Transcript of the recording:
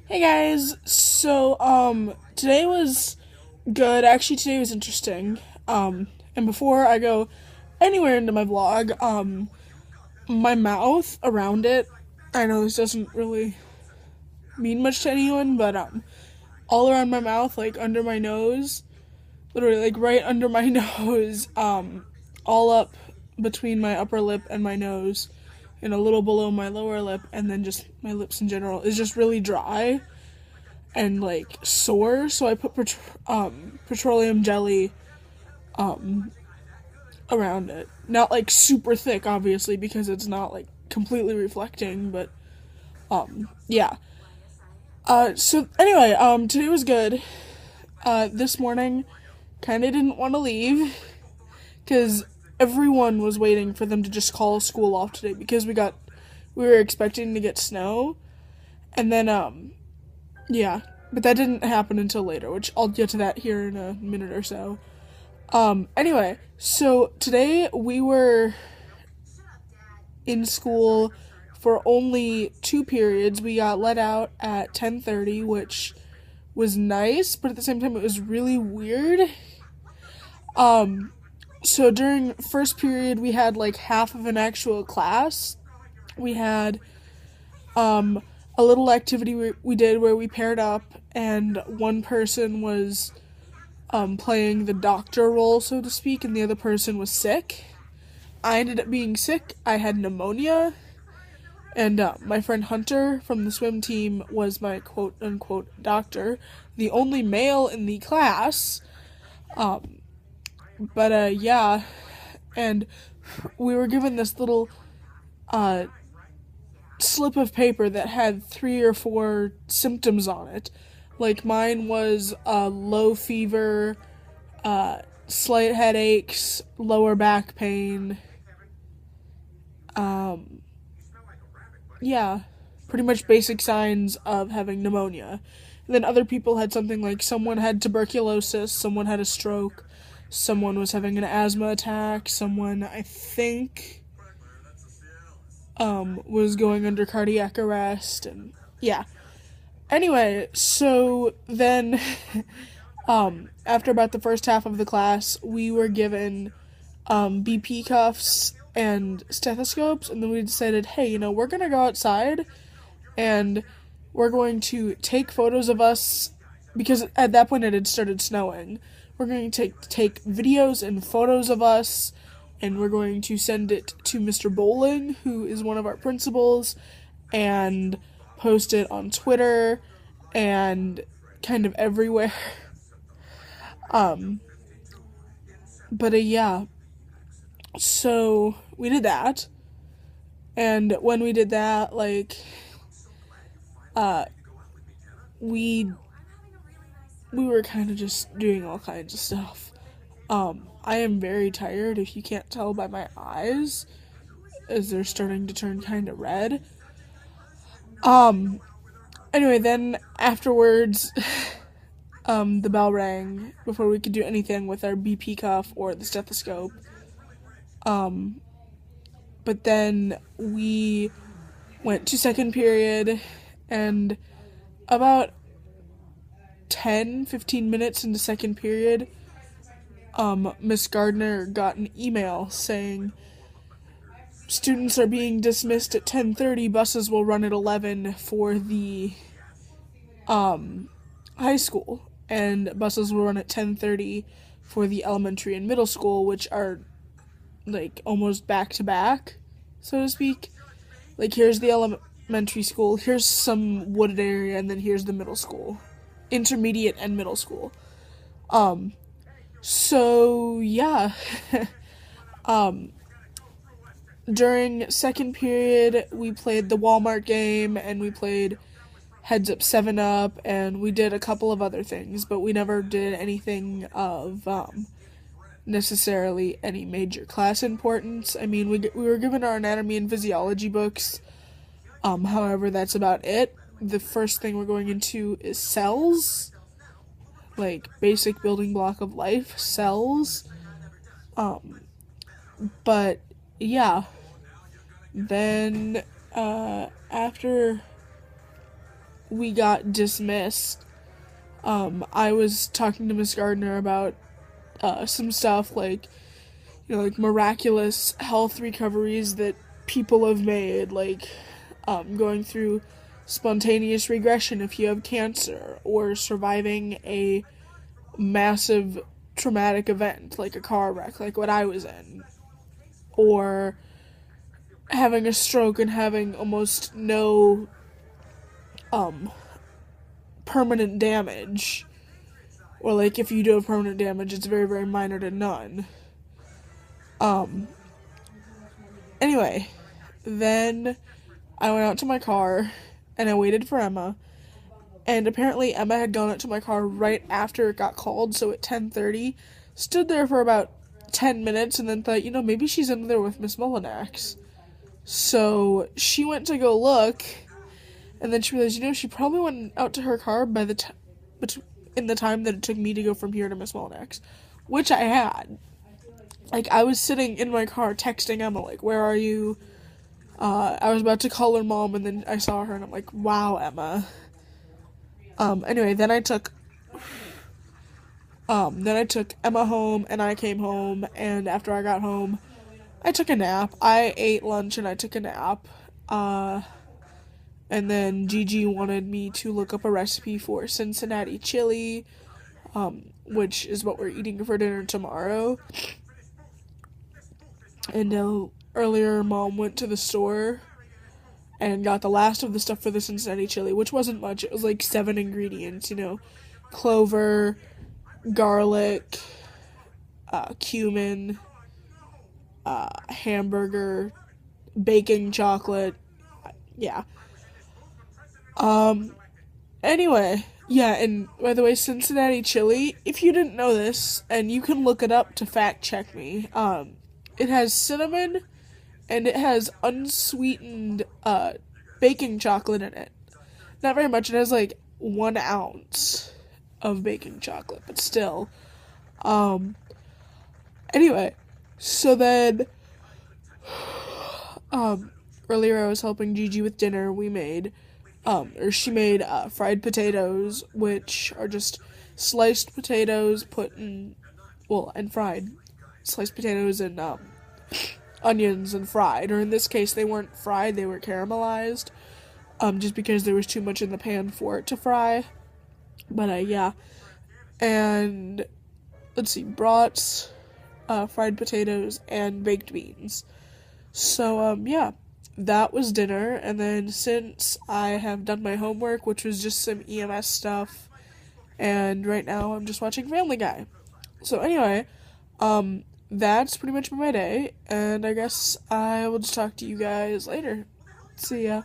Hey guys, today was good. Actually, today was interesting. And before I go anywhere into my vlog, my mouth around it, I know this doesn't really mean much to anyone, but, all around my mouth, like under my nose, literally, like right under my nose, all up between my upper lip and my nose, and a little below my lower lip, and then just my lips in general, is just really dry and like sore. So I put petroleum jelly around it. Not like super thick, obviously, because it's not like completely reflecting. But yeah. So anyway, today was good. This morning, kind of didn't want to leave because everyone was waiting for them to just call school off today because we were expecting to get snow, and then yeah, but that didn't happen until later, which I'll get to that here in a minute or so. Anyway, so today we were in school for only 2 periods. We got let out at 10:30, which was nice, but at the same time it was really weird. So during first period we had like half of an actual class. We had a little activity we did where we paired up and one person was playing the doctor role, so to speak, and the other person was sick. I ended up being sick. I had pneumonia, and my friend Hunter from the swim team was my quote unquote doctor, the only male in the class. Yeah, and we were given this little slip of paper that had 3 or 4 symptoms on it. Like mine was low fever, slight headaches, lower back pain. Yeah, pretty much basic signs of having pneumonia. And then other people had something like someone had tuberculosis, someone had a stroke, someone was having an asthma attack, someone, I think, was going under cardiac arrest, and yeah. Anyway, so then, after about the first half of the class, we were given BP cuffs and stethoscopes, and then we decided, hey, we're gonna go outside and we're going to take photos of us because at that point it had started snowing. We're going to take videos and photos of us, and we're going to send it to Mr. Bowling, who is one of our principals, and post it on Twitter and kind of everywhere. Yeah. So we did that, and when we did that, like, we were kind of just doing all kinds of stuff. I am very tired, if you can't tell by my eyes, as they're starting to turn kind of red. Anyway, then afterwards, the bell rang before we could do anything with our BP cuff or the stethoscope. But then we went to second period, and about 10-15 minutes into second period, Miss Gardner got an email saying students are being dismissed at 10:30. Buses will run at 11 for the high school, and buses will run at 10:30 for the elementary and middle school, which are like almost back to back, so to speak. Like, here's the elementary school, here's some wooded area, and then here's the middle school, intermediate and middle school. So yeah. During second period, we played the Walmart game, and we played Heads Up 7 Up, and we did a couple of other things, but we never did anything of necessarily any major class importance. I mean, we were given our anatomy and physiology books, however, that's about it. The first thing we're going into is cells, like basic building block of life, cells. But yeah, then after we got dismissed, I was talking to Miss Gardner about some stuff like, like miraculous health recoveries that people have made, like going through spontaneous regression if you have cancer, or surviving a massive traumatic event like a car wreck, like what I was in, or having a stroke and having almost no permanent damage, or like if you do have permanent damage, it's very, very minor to none. Anyway, then I went out to my car and I waited for Emma, and apparently Emma had gone out to my car right after it got called, so at 10:30, stood there for about 10 minutes and then thought, maybe she's in there with Miss Mullinax. So she went to go look, and then she realized, she probably went out to her car by the in the time that it took me to go from here to Miss Mullinax, which I had. Like, I was sitting in my car texting Emma, like, where are you? I was about to call her mom, and then I saw her, and I'm like, wow, Emma. Anyway, then I took Emma home, and I came home, and after I got home, I took a nap. I ate lunch, and I took a nap. And then Gigi wanted me to look up a recipe for Cincinnati chili, which is what we're eating for dinner tomorrow. And earlier, Mom went to the store and got the last of the stuff for the Cincinnati chili, which wasn't much. It was like 7 ingredients, clover, garlic, cumin, hamburger, baking chocolate, yeah. Anyway, yeah, and by the way, Cincinnati chili, if you didn't know this, and you can look it up to fact check me, it has cinnamon, and it has unsweetened, baking chocolate in it. Not very much, it has like 1 ounce of baking chocolate, but still. Anyway, so then, earlier I was helping Gigi with dinner. She made fried potatoes, which are just sliced potatoes and fried. Sliced potatoes and onions and fried. Or in this case, they weren't fried, they were caramelized, just because there was too much in the pan for it to fry. But, yeah. And, let's see, brats, fried potatoes, and baked beans. So, yeah. That was dinner, and then since I have done my homework, which was just some EMS stuff, and right now I'm just watching Family Guy. So anyway, that's pretty much my day, and I guess I will just talk to you guys later. See ya.